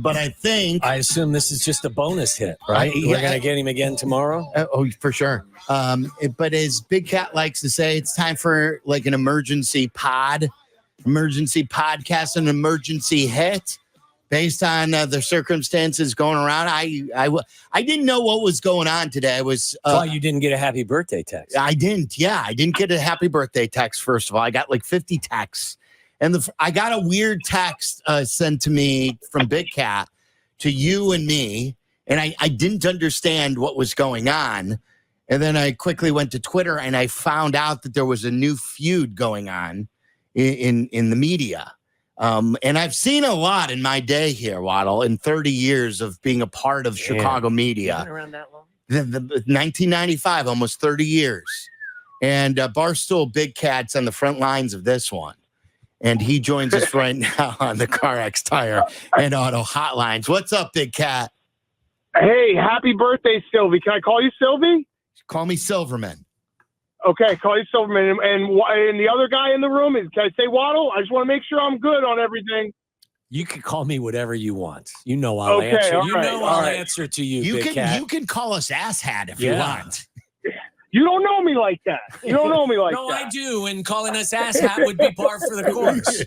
But I assume this is just a bonus hit, right? We're going to get him again tomorrow? For sure. But as Big Cat likes to say, it's time for like an emergency podcast, an emergency hit based on the circumstances going around. I didn't know what was going on today. I was why you didn't get a happy birthday text. I didn't. Yeah, I didn't get a happy birthday text. First of all, I got like 50 texts. And I got a weird text sent to me from Big Cat to you and me, and I didn't understand what was going on. And then I quickly went to Twitter, and I found out that there was a new feud going on in the media. And I've seen a lot in my day here, Waddle, in 30 years of being a part of Chicago media. Been around that long? 1995, almost 30 years. And Barstool Big Cat's on the front lines of this one. And he joins us right now on the CarX Tire and Auto Hotlines. What's up, Big Cat? Hey, happy birthday, Silvy. Can I call you Silvy? Call me Silverman. Okay, call you Silverman. And the other guy in the room, can I say Waddle? I just want to make sure I'm good on everything. You can call me whatever you want. You know I'll answer. I'll answer to you, Big Cat. You can call us asshat if you want. You don't know me like that. You don't know me like that. No, I do. And calling us asshat would be par for the course.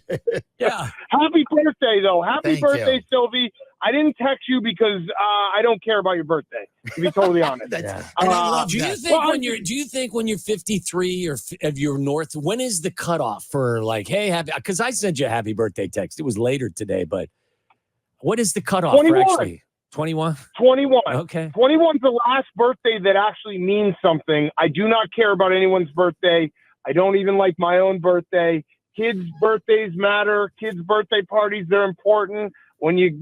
Yeah. Happy birthday, though. Happy Thank birthday, you. Sylvie. I didn't text you because I don't care about your birthday, to be totally honest. Do you think when you're 53 or of your north, when is the cutoff for like, hey, happy? Because I sent you a happy birthday text. It was later today, but what is the cutoff 21. for actually? 21? 21. Okay. 21's the last birthday that actually means something. I do not care about anyone's birthday. I don't even like my own birthday. Kids' birthdays matter. Kids' birthday parties, they're important. When you're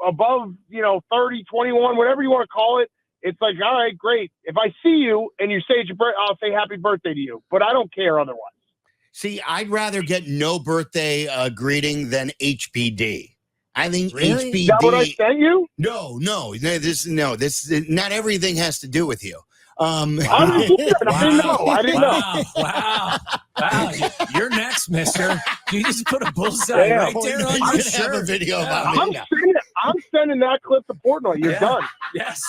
above, 30, 21, whatever you want to call it, it's like, all right, great. If I see you and you say it's your birthday, I'll say happy birthday to you. But I don't care otherwise. See, I'd rather get no birthday greeting than HBD. I think Really? HBD. Is that what I sent you? No. This not everything has to do with you. I didn't know. Wow. You're next, mister. You just put a bullseye right there on your shirt. Have a video about me. I'm sending that clip to Portnoy. You're done. Yes.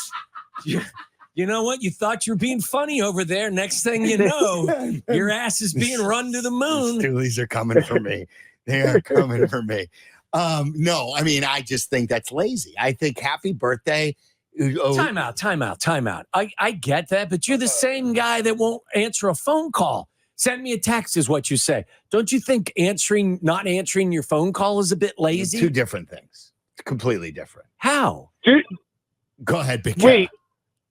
You know what? You thought you were being funny over there. Next thing you know, your ass is being run to the moon. Stoolies are coming for me. They are coming for me. No, I mean, I just think that's lazy. I think happy birthday. Time out. I get that, but you're the same guy that won't answer a phone call. Send me a text is what you say. Don't you think not answering your phone call is a bit lazy? Two different things. Completely different. How? Go ahead, Big Cat. Wait.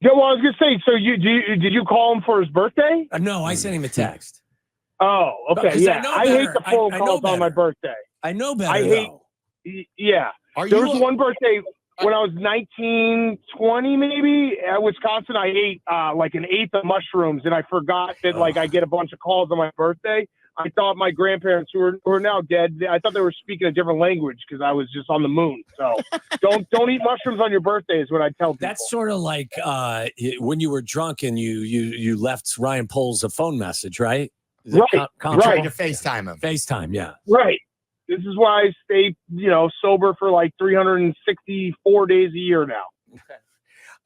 Yeah, well, I was gonna say. So did you call him for his birthday? No, I sent him a text. Oh, okay. Yeah, I hate the phone calls on my birthday. I know better. Yeah. There was one birthday when I was 19, 20 maybe at Wisconsin. I ate like an eighth of mushrooms, and I forgot that I get a bunch of calls on my birthday. I thought my grandparents, who are now dead, I thought they were speaking a different language because I was just on the moon. So don't eat mushrooms on your birthday is what I tell people. That's sort of like when you were drunk and you left Ryan Poles a phone message, right? Right. Trying to FaceTime him. FaceTime, yeah. Right. This is why I stay, sober for like 364 days a year now. Okay.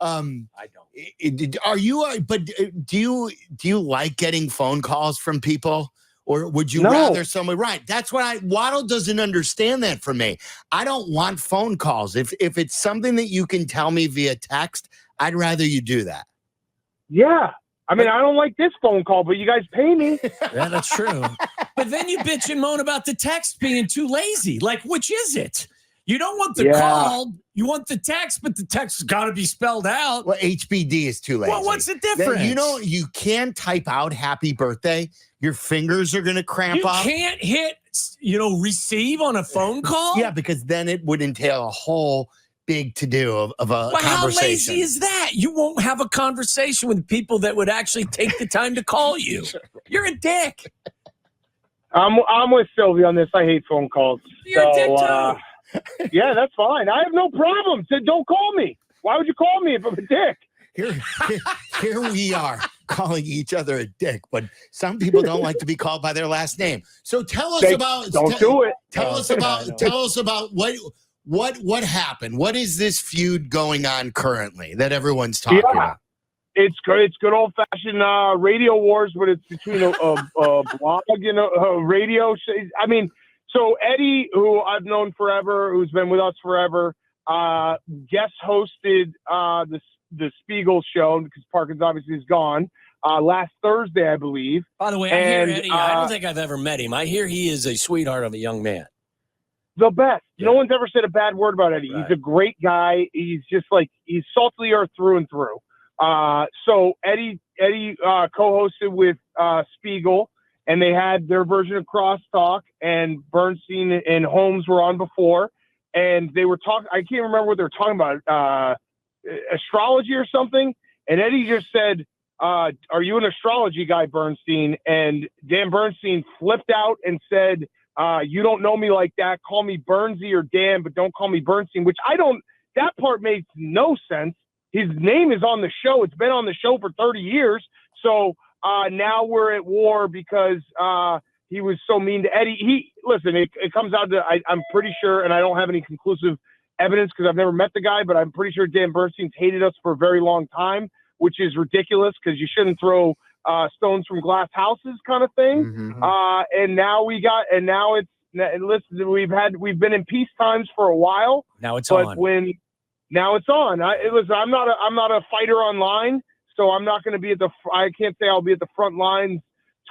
I don't. Are you? But do you like getting phone calls from people, or would you rather someone? Right. That's what Waddle doesn't understand that from me. I don't want phone calls. If it's something that you can tell me via text, I'd rather you do that. Yeah. I mean, I don't like this phone call, but you guys pay me. Yeah, that's true. But then you bitch and moan about the text being too lazy. Like, which is it? You don't want the call. You want the text, but the text has got to be spelled out. Well, HBD is too lazy. Well, what's the difference? You can type out happy birthday. Your fingers are going to cramp up. You can't hit, receive on a phone call? Yeah, because then it would entail a whole big to-do of a conversation. How lazy is that? You won't have a conversation with people that would actually take the time to call you. You're a dick. I'm with Sylvie on this. I hate phone calls. You're a dick too. Yeah, that's fine. I have no problem. So don't call me. Why would you call me if I'm a dick? Here we are calling each other a dick, but some people don't like to be called by their last name. So tell us about. Don't do it. Tell us about what happened? What is this feud going on currently that everyone's talking about? It's good. It's good old fashioned radio wars, but it's between a blog and a radio. I mean, so Eddie, who I've known forever, who's been with us forever, guest hosted the Spiegel show because Parkins obviously is gone last Thursday, I believe. By the way, I hear Eddie. I don't think I've ever met him. I hear he is a sweetheart of a young man. The best. Yeah. No one's ever said a bad word about Eddie. Right. He's a great guy. He's just like he's salt of the earth through and through. So Eddie co-hosted with Spiegel, and they had their version of Crosstalk, and Bernstein and Holmes were on before, and they were talking. I can't remember what they were talking about, astrology or something. And Eddie just said, "Are you an astrology guy, Bernstein?" And Dan Bernstein flipped out and said, "You don't know me like that. Call me Bernsey or Dan, but don't call me Bernstein." Which I don't. That part makes no sense. His name is on the show. It's been on the show for 30 years. So now we're at war because he was so mean to Eddie. Listen, it comes out to, I'm pretty sure, and I don't have any conclusive evidence because I've never met the guy, but I'm pretty sure Dan Bernstein's hated us for a very long time, which is ridiculous because you shouldn't throw stones from glass houses kind of thing. Mm-hmm. And listen, we've been in peace times for a while. Now it's on. Now it's on. I'm not a fighter online, so I'm not going to be I can't say I'll be at the front lines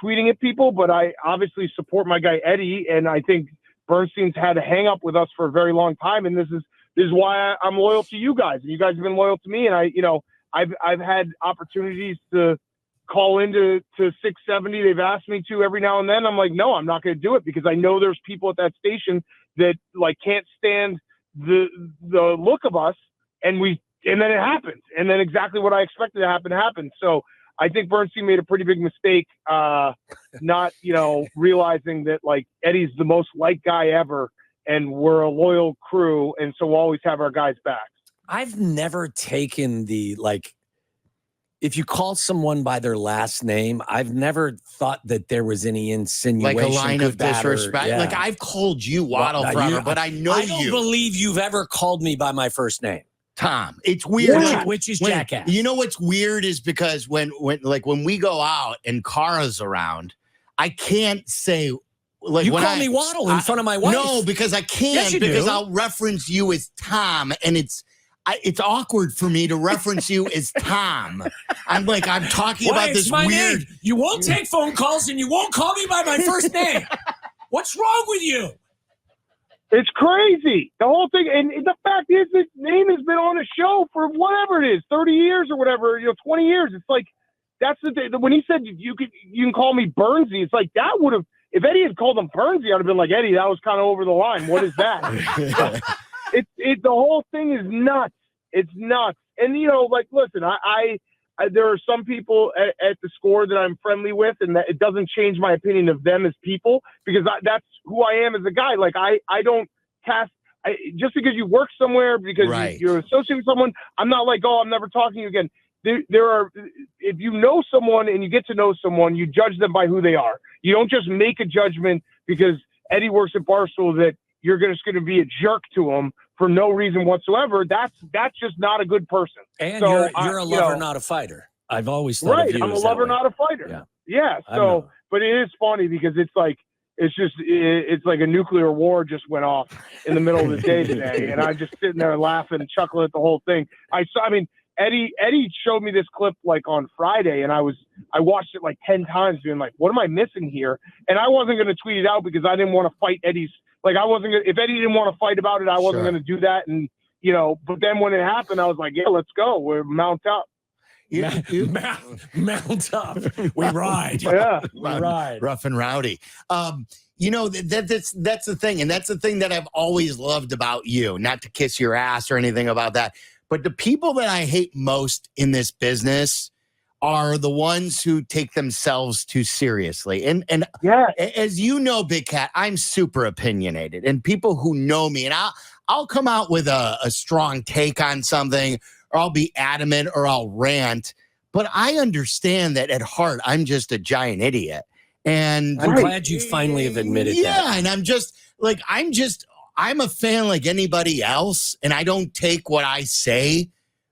tweeting at people, but I obviously support my guy Eddie, and I think Bernstein's had a hang up with us for a very long time, and this is why I'm loyal to you guys, and you guys have been loyal to me, and I've had opportunities to call into 670. They've asked me to every now and then. I'm like, no, I'm not going to do it because I know there's people at that station that like can't stand the look of us. And then it happened. And then exactly what I expected to happen happened. So I think Bernstein made a pretty big mistake, not, realizing that like Eddie's the most liked guy ever and we're a loyal crew. And so we'll always have our guys back. I've never taken if you call someone by their last name, I've never thought that there was any insinuation. Like a line of disrespect. Yeah. Like I've called you Waddle forever, but I know you. I don't believe you've ever called me by my first name. Tom, it's weird. Which is jackass. You know what's weird is because when we go out and Kara's around, I can't say like you call me Waddle in front of my wife. No, because I can't yes, because do. I'll reference you as Tom, and it's awkward for me to reference you as Tom. I'm talking about this weird. Name. You won't take phone calls and you won't call me by my first name. What's wrong with you? It's crazy. The whole thing. And the fact is, his name has been on the show for whatever it is, 30 years or whatever, 20 years. It's like, that's the thing. When he said you can call me Bernsey, it's like that would have, if Eddie had called him Bernsey, I'd have been like, Eddie, that was kind of over the line. What is that? The whole thing is nuts. It's nuts. And, listen, I there are some people at the Score that I'm friendly with, and that it doesn't change my opinion of them as people because that's who I am as a guy. Like I don't cast just because you work somewhere because you're associated with someone. I'm not like, oh, I'm never talking to you again. There are, if you know someone and you get to know someone, you judge them by who they are. You don't just make a judgment because Eddie works at Barstool that you're just going to be a jerk to him for no reason whatsoever. That's just not a good person. And so you're a lover, not a fighter. I've always thought of you I'm a lover, not a fighter. Yeah. So, but it is funny because it's like a nuclear war just went off in the middle of the day today, and I'm just sitting there laughing, chuckling at the whole thing. Eddie showed me this clip like on Friday, and I watched it like 10 times, being like, what am I missing here? And I wasn't going to tweet it out because I didn't want to fight Eddie's. Like I wasn't gonna, if Eddie didn't want to fight about it, I wasn't going to do that. And but then when it happened, I was like, yeah, let's go. We're mount up. Mount up. We ride. Yeah, we ride. Rough and rowdy. That's the thing, and that's the thing that I've always loved about you. Not to kiss your ass or anything about that, but the people that I hate most in this business are the ones who take themselves too seriously. And as you know, Big Cat, I'm super opinionated, and people who know me, and I'll come out with a strong take on something, or I'll be adamant, or I'll rant. But I understand that at heart, I'm just a giant idiot. And I'm glad you finally have admitted that. Yeah, and I'm a fan like anybody else, and I don't take what I say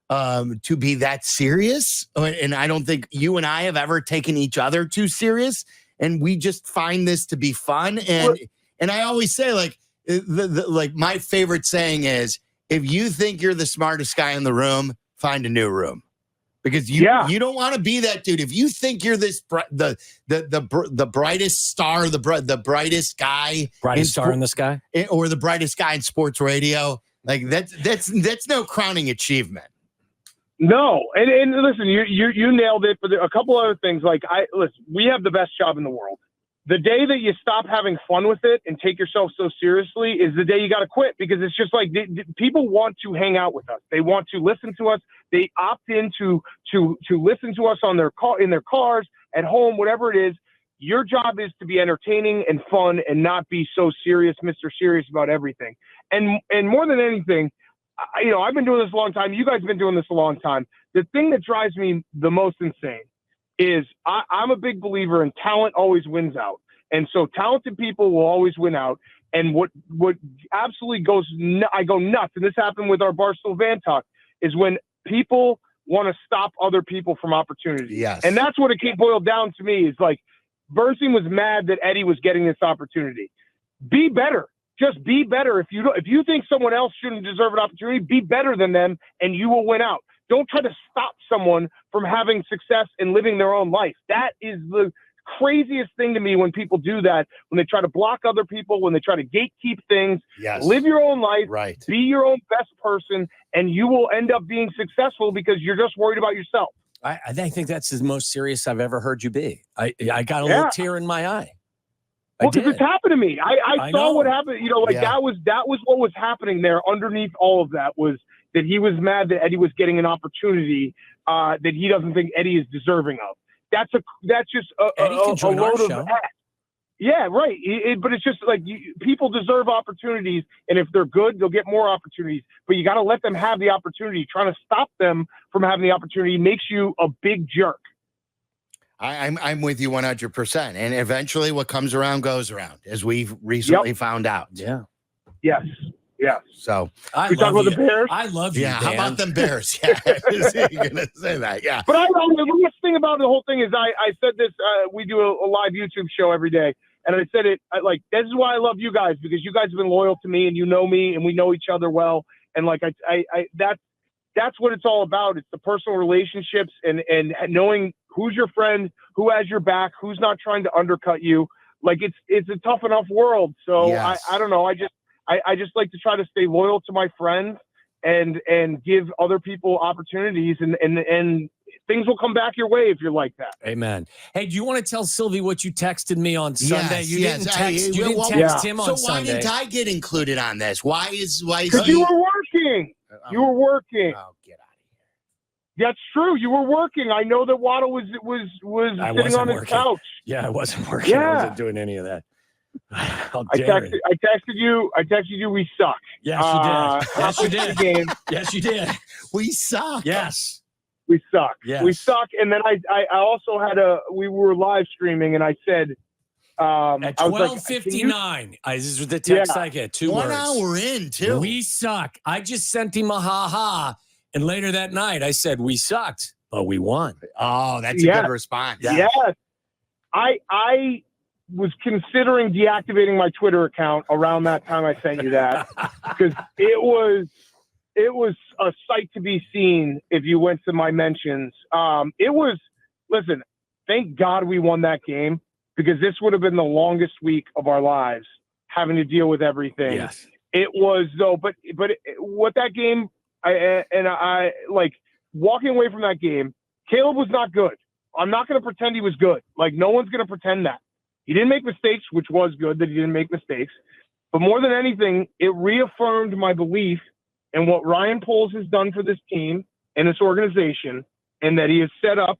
to be that serious. And I don't think you and I have ever taken each other too serious. And we just find this to be fun. And I always say, like, like my favorite saying is, if you think you're the smartest guy in the room, find a new room. Because you don't want to be that dude. If you think you're this the brightest star, the brightest guy, brightest star in the sky, or the brightest guy in sports radio, like that's no crowning achievement. No, and listen, you nailed it. But a couple other things, like we have the best job in the world. The day that you stop having fun with it and take yourself so seriously is the day you got to quit, because it's just like people want to hang out with us. They want to listen to us. They opt in to listen to us in their cars, at home, whatever it is. Your job is to be entertaining and fun and not be so serious, Mr. Serious about everything. And more than anything, I've been doing this a long time. You guys have been doing this a long time. The thing that drives me the most insane is I'm a big believer in talent always wins out. And so talented people will always win out. And what absolutely I go nuts, and this happened with our Barstool Van Talk, is when people want to stop other people from opportunity. Yes. And that's what it boiled down to me, is like, Bernstein was mad that Eddie was getting this opportunity. Be better. Just be better. If you think someone else shouldn't deserve an opportunity, be better than them, and you will win out. Don't try to stop someone from having success and living their own life. That is the craziest thing to me, when people do that, when they try to block other people, when they try to gatekeep things. Yes. Live your own life, right. Be your own best person, and you will end up being successful because you're just worried about yourself. I think that's the most serious I've ever heard you be. I got a little tear in my eye. Well, because it's happened to me. I saw what happened. That was what was happening there. Underneath all of that was that he was mad that Eddie was getting an opportunity that he doesn't think Eddie is deserving of. That's just a load of X. Yeah, right. But it's just like people deserve opportunities, and if they're good, they'll get more opportunities. But you got to let them have the opportunity. Trying to stop them from having the opportunity makes you a big jerk. I'm with you 100%. And eventually, what comes around goes around, as we've recently found out. Yeah. Yes. Yeah. So we talk about the Bears. I love you. Yeah. Dan. How about them Bears? Yeah. You're gonna say that. Yeah. But the worst thing about the whole thing is I said this. We do a live YouTube show every day, and I said it like, this is why I love you guys, because you guys have been loyal to me, and you know me, and we know each other well, and like that's what it's all about. It's the personal relationships and knowing who's your friend, who has your back, who's not trying to undercut you. Like it's a tough enough world. So yes. I don't know. I just like to try to stay loyal to my friends and give other people opportunities, and things will come back your way if you're like that. Amen. Hey, do you want to tell Silvy what you texted me on Sunday? Yes, you didn't text him on Sunday. So why didn't I get included on this? Why is because you were working. You were working. Oh, get out of here. That's true. You were working. I know that Waddle was sitting on his couch. Yeah, I wasn't working. Yeah. I wasn't doing any of that. I texted you. We suck. Yes, you did. Yes, you did. Game. Yes, you did. We suck. Yes. We suck. Yes. We suck. And then I also had we were live streaming, and I said, at 12:59, this was the text I get. 2 words. 1 hour in, too. We suck. I just sent him a ha-ha. And later that night, I said, we sucked, but we won. Oh, that's a good response. Yeah. Yes. I was considering deactivating my Twitter account around that time I sent you that, because it was a sight to be seen if you went to my mentions. Listen, thank God we won that game, because this would have been the longest week of our lives, having to deal with everything. Yes. It was, though, but what that game, I like walking away from that game, Caleb was not good. I'm not going to pretend he was good. Like, no one's going to pretend that. He didn't make mistakes, which was good that he didn't make mistakes. But more than anything, it reaffirmed my belief in what Ryan Poles has done for this team and this organization, and that he has set up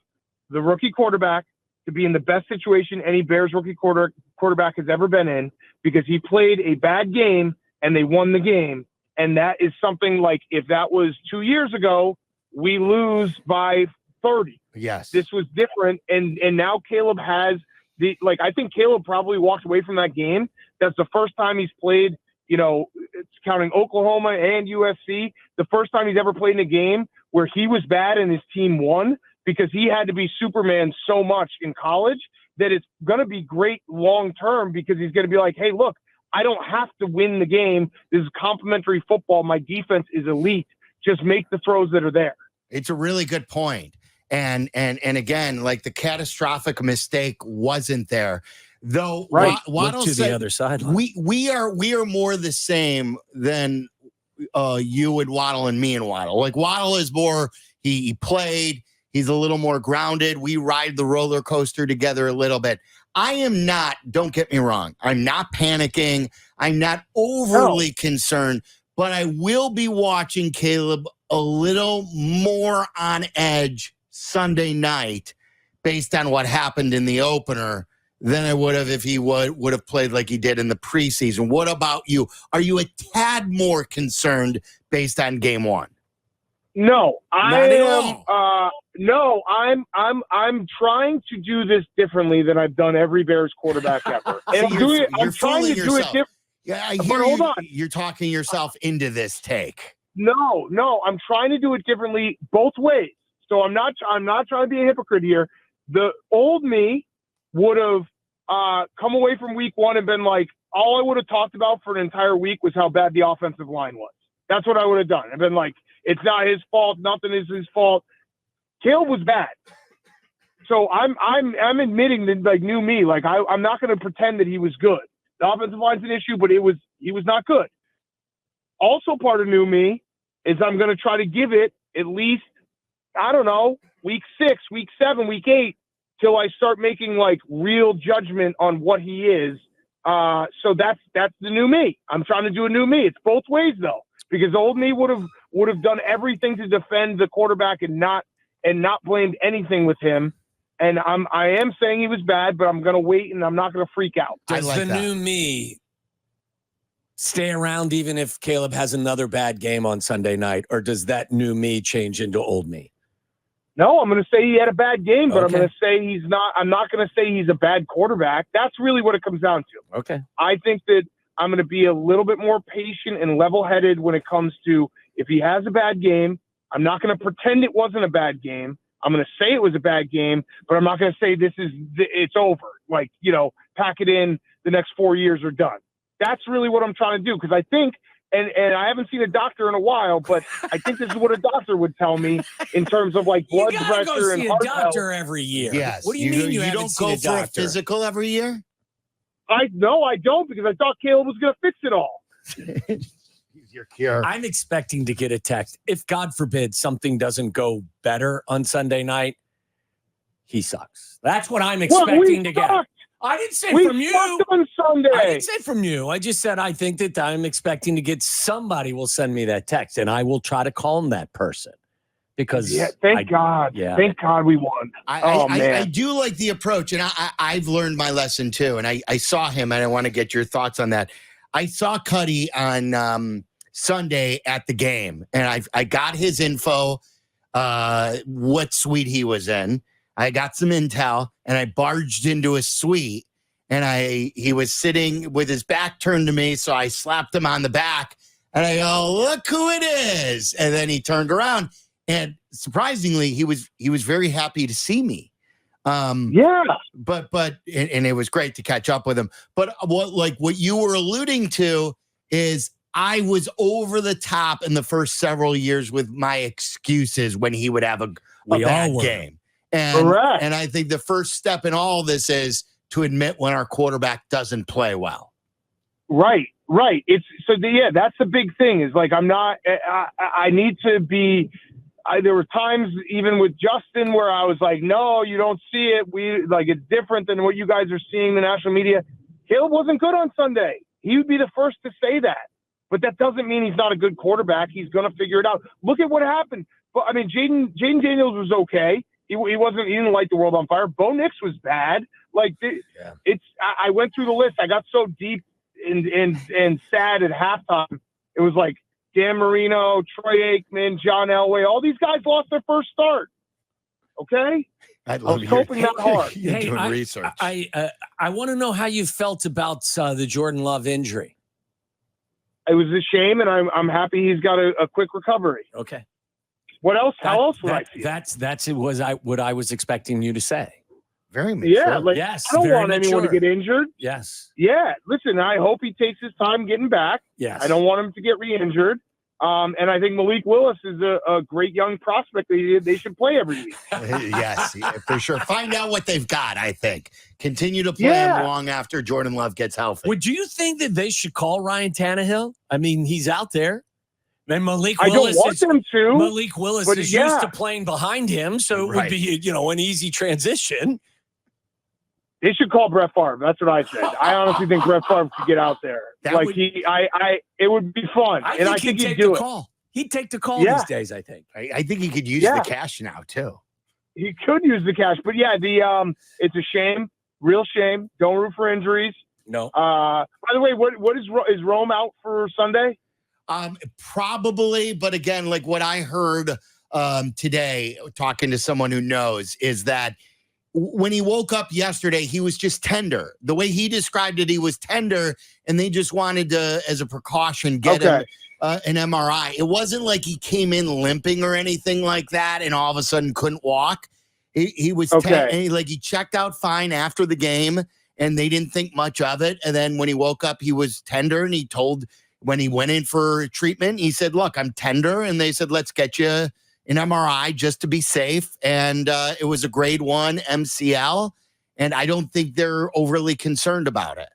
the rookie quarterback to be in the best situation any Bears rookie quarterback has ever been in, because he played a bad game and they won the game. And that is something, like, if that was 2 years ago, we lose by 30. Yes. This was different. And now Caleb has I think Caleb probably walked away from that game. That's the first time he's played it's counting Oklahoma and USC, the first time he's ever played in a game where he was bad and his team won because he had to be Superman so much in college that it's going to be great long term because he's going to be like, hey, look, I don't have to win the game. This is complimentary football. My defense is elite. Just make the throws that are there. It's a really good point. And again, like the catastrophic mistake wasn't there. Though right. Waddle to said, the other side. We are more the same than you and Waddle and me and Waddle. Like Waddle is more, he played, he's a little more grounded. We ride the roller coaster together a little bit. I am not, don't get me wrong, I'm not panicking. I'm not overly concerned, but I will be watching Caleb a little more on edge Sunday night based on what happened in the opener than I would have if he would have played like he did in the preseason. What about you? Are you a tad more concerned based on game one? No, Not at all. No, I'm trying to do this differently than I've done every Bears quarterback ever. And I'm trying to do it different. Yeah, I but hear hold you. on. You're talking yourself into this take. No, I'm trying to do it differently both ways. So I'm not trying to be a hypocrite here. The old me would have come away from week one and been like, all I would have talked about for an entire week was how bad the offensive line was. That's what I would have done. I've been like, it's not his fault. Nothing is his fault. Caleb was bad. So I'm admitting that, like, new me. Like I'm not going to pretend that he was good. The offensive line's an issue, but he was not good. Also, part of new me is I'm going to try to give it at least, I don't know, week 6, week 7, week 8, till I start making like real judgment on what he is. So that's the new me. I'm trying to do a new me. It's both ways though, because old me would have done everything to defend the quarterback and not blamed anything with him. And I am saying he was bad, but I'm going to wait and I'm not going to freak out. Does the new me stay around even if Caleb has another bad game on Sunday night, or does that new me change into old me? No, I'm going to say he had a bad game, but I'm going to say he's not. I'm not going to say he's a bad quarterback. That's really what it comes down to. Okay. I think that I'm going to be a little bit more patient and level-headed when it comes to if he has a bad game. I'm not going to pretend it wasn't a bad game. I'm going to say it was a bad game, but I'm not going to say it's over. Like, pack it in, the next 4 years are done. That's really what I'm trying to do, because I think, and I haven't seen a doctor in a while, but I think this is what a doctor would tell me in terms of like blood pressure and heart health. You gotta go see a doctor every year. Yes. What do you mean you don't go for a physical every year? No, I don't, because I thought Caleb was going to fix it all. Your cure. I'm expecting to get a text. If God forbid something doesn't go better on Sunday night, he sucks. That's what I'm expecting to get. I didn't say from you. On Sunday. I didn't say from you. I just said I think that I'm expecting to get somebody will send me that text, and I will try to calm that person because thank God we won. I do like the approach, and I've learned my lesson too. And I saw him, and I want to get your thoughts on that. I saw Cuddy on Sunday at the game, and I got his info, what suite he was in. I got some intel, and I barged into his suite, and he was sitting with his back turned to me, so I slapped him on the back, and I go, "Look who it is!" And then he turned around, and surprisingly, he was very happy to see me. But it was great to catch up with him. But what you were alluding to is I was over the top in the first several years with my excuses when he would have a bad game. And I think the first step in all of this is to admit when our quarterback doesn't play well. Right. That's the big thing is like, I need to be, there were times even with Justin where I was like, no, you don't see it. It's different than what you guys are seeing in the national media. Caleb wasn't good on Sunday. He would be the first to say that, but that doesn't mean he's not a good quarterback. He's going to figure it out. Look at what happened. But I mean, Jaden Daniels was okay. He didn't light the world on fire. Bo Nix was bad. I went through the list. I got so deep and sad at halftime. It was like Dan Marino, Troy Aikman, John Elway. All these guys lost their first start. Okay? I was hoping that hard. You're doing research. I want to know how you felt about the Jordan Love injury. It was a shame, and I'm happy he's got a quick recovery. Okay. What else? How else would I see it? What I was expecting you to say. Very mature. Yeah, like, Yes, I don't very want anyone to mature. get injured. Yes. Yeah, listen, I hope he takes his time getting back. Yes. I don't want him to get re-injured. And I think Malik Willis is a great young prospect. They should play every week. Yes, yeah, for sure. Find out what they've got, I think. Continue to play him long after Jordan Love gets healthy. Would you think that they should call Ryan Tannehill? I mean, he's out there. And Malik Willis them to. Malik Willis is used to playing behind him, so it would be, an easy transition. They should call Brett Favre. That's what I said. I honestly think Brett Favre could get out there. It would be fun. I think he'd do it. Call. He'd take the call these days, I think. I think he could use the cash now, too. He could use the cash. But, it's a shame. Real shame. Don't root for injuries. No. By the way, what is Rome out for Sunday? Probably. But, again, like what I heard today, talking to someone who knows, is that when he woke up yesterday, he was just tender. The way he described it, he was tender, and they just wanted to, as a precaution, get him an MRI. It wasn't like he came in limping or anything like that, and all of a sudden couldn't walk. He was he checked out fine after the game, and they didn't think much of it. And then when he woke up, he was tender, and he told when he went in for treatment, he said, "Look, I'm tender," and they said, "Let's get you an MRI just to be safe." And it was a grade 1 MCL. And I don't think they're overly concerned about it.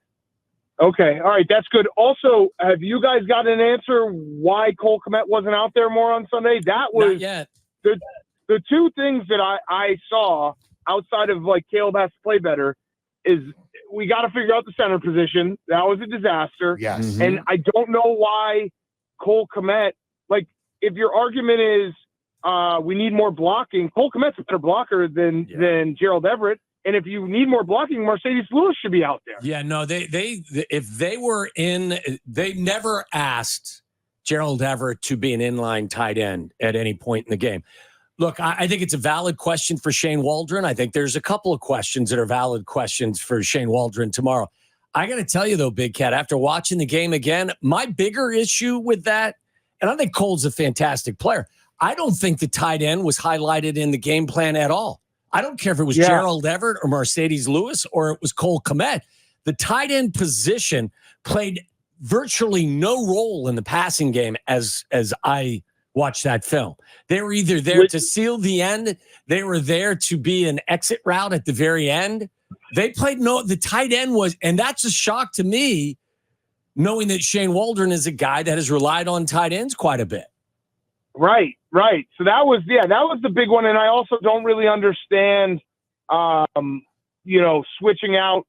Okay. All right. That's good. Also, have you guys got an answer why Cole Kmet wasn't out there more on Sunday? That was not yet. The two things that I saw outside of like Caleb has to play better is we got to figure out the center position. That was a disaster. Yes. Mm-hmm. And I don't know why Cole Kmet, like if your argument is, we need more blocking. Cole Kmet's a better blocker than Gerald Everett. And if you need more blocking, Mercedes Lewis should be out there. Yeah, no, if they were in, they never asked Gerald Everett to be an inline tight end at any point in the game. Look, I think it's a valid question for Shane Waldron. I think there's a couple of questions that are valid questions for Shane Waldron tomorrow. I got to tell you, though, Big Cat, after watching the game again, my bigger issue with that, and I think Cole's a fantastic player, I don't think the tight end was highlighted in the game plan at all. I don't care if it was Gerald Everett or Mercedes Lewis or it was Cole Kmet. The tight end position played virtually no role in the passing game as I watched that film. They were either there to seal the end. They were there to be an exit route at the very end. They played the tight end was, and that's a shock to me, knowing that Shane Waldron is a guy that has relied on tight ends quite a bit. Right. So that was the big one. And I also don't really understand, switching out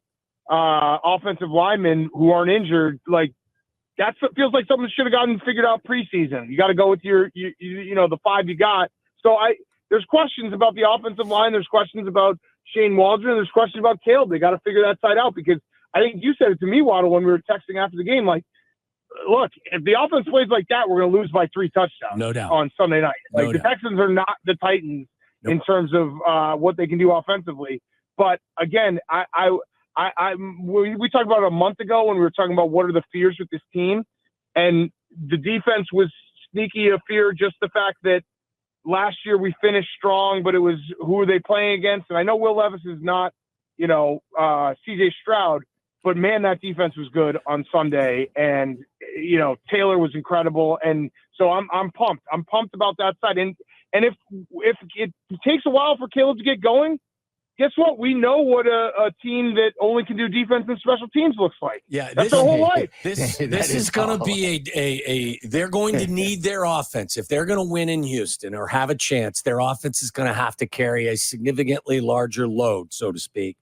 offensive linemen who aren't injured. Like that feels like something should have gotten figured out preseason. You got to go with the 5 you got. So there's questions about the offensive line. There's questions about Shane Waldron. There's questions about Caleb. They got to figure that side out because I think you said it to me, Waddle, when we were texting after the game, like, look, if the offense plays like that, we're going to lose by 3 touchdowns. No doubt. On Sunday night. Like the Texans are not the Titans in terms of what they can do offensively. But again, we talked about it a month ago when we were talking about what are the fears with this team, and the defense was sneaky a fear. Just the fact that last year we finished strong, but it was who are they playing against? And I know Will Levis is not, CJ Stroud. But, man, that defense was good on Sunday, and, Taylor was incredible. And so I'm pumped. I'm pumped about that side. And if it takes a while for Caleb to get going, guess what? We know what a team that only can do defense and special teams looks like. Yeah, that's their whole life. This is going to be they're going to need their offense. If they're going to win in Houston or have a chance, their offense is going to have to carry a significantly larger load, so to speak,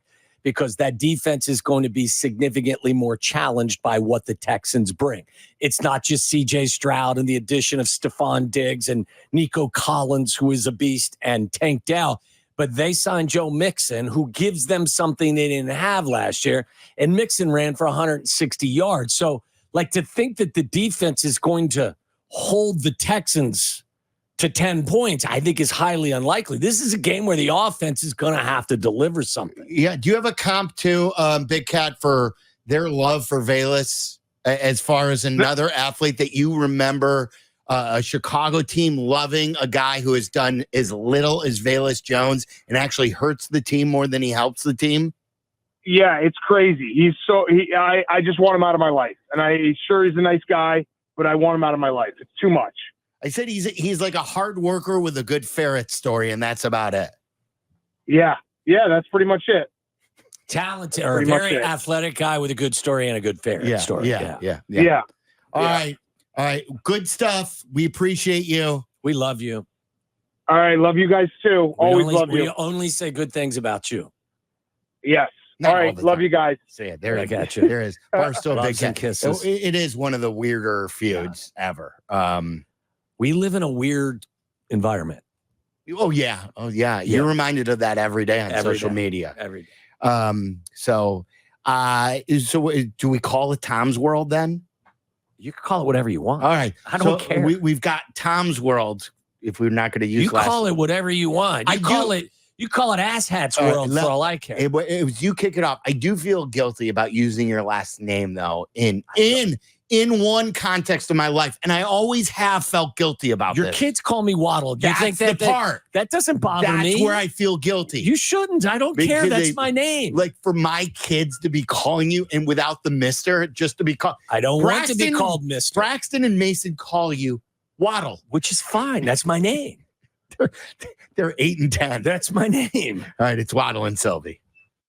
because that defense is going to be significantly more challenged by what the Texans bring. It's not just C.J. Stroud and the addition of Stephon Diggs and Nico Collins, who is a beast, and Tank Dell, but they signed Joe Mixon, who gives them something they didn't have last year, and Mixon ran for 160 yards. So, to think that the defense is going to hold the Texans to 10 points, I think is highly unlikely. This is a game where the offense is going to have to deliver something. Yeah. Do you have a comp to Big Cat for their love for Velus as far as another athlete that you remember a Chicago team loving a guy who has done as little as Velus Jones and actually hurts the team more than he helps the team? Yeah, it's crazy. I just want him out of my life. And he's a nice guy, but I want him out of my life. It's too much. I said he's like a hard worker with a good ferret story, and that's about it. Yeah, that's pretty much it. Talented or a very athletic guy with a good story and a good ferret story. Yeah. All right. Good stuff. We appreciate you. We love you. All right. Love you guys too. Always love you. We only say good things about you. Yes. Not all right. Love you guys. Say it. There I got you. There is. Barstool Big Cat. Kisses. It is one of the weirder feuds ever. We live in a weird environment. Oh yeah. You're reminded of that every day on social media. Every day. So do we call it Tom's World then? You can call it whatever you want. All right. I don't care. We've got Tom's World. If we're not going to use, you call it whatever you want. You call it Ass Hat's World for all I care. It was you kick it off. I do feel guilty about using your last name though in one context of my life, and I always have felt guilty about your this. kids call me Waddle. You think the part that doesn't bother me? That's where I feel guilty. You shouldn't. I don't care. That's my name. Like for my kids to be calling you and without the Mister, just to be called. I don't want to be called Mister. Braxton and Mason call you Waddle, which is fine. That's my name. They're 8 and 10. That's my name. All right, it's Waddle and Silvy.